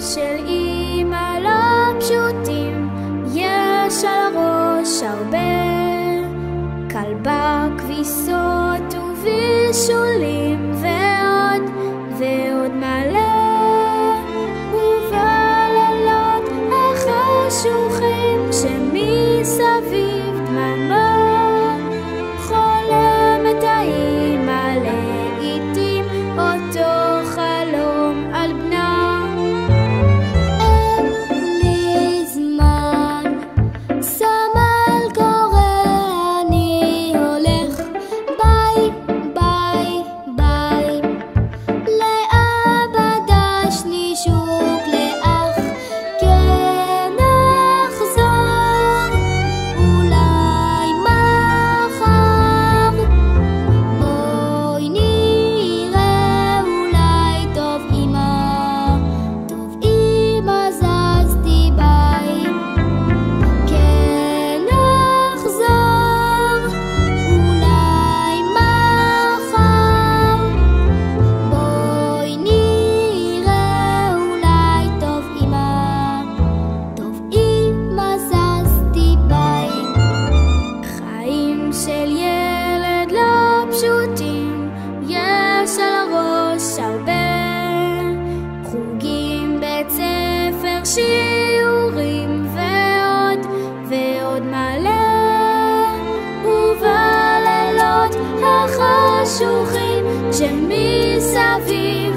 של אמא לא פשוטים יש על הראש הרבה, כלבה, כביסות ובישולים ועוד ועוד מלא, ובלילות החשוכים שמסביב דממה, חולמת האמא לעתים אותו חלום על בנה. אין לי זמן, סמל קורא, אני הולך, ביי ביי ביי, לאבא דשני שוק לאח, כן אחזור אולי מחר, בואי נראה אולי טוב אמא זזתי ביי, כן אחזור אולי מחר, בואי נראה אולי טוב אמא זזתי ביי. חיים של ילד לא פשוטים יש על הראש הרבה, חוגים, בית ספר, שיעורים ועוד ועוד מלא, ובלילות החשוכים שמסביב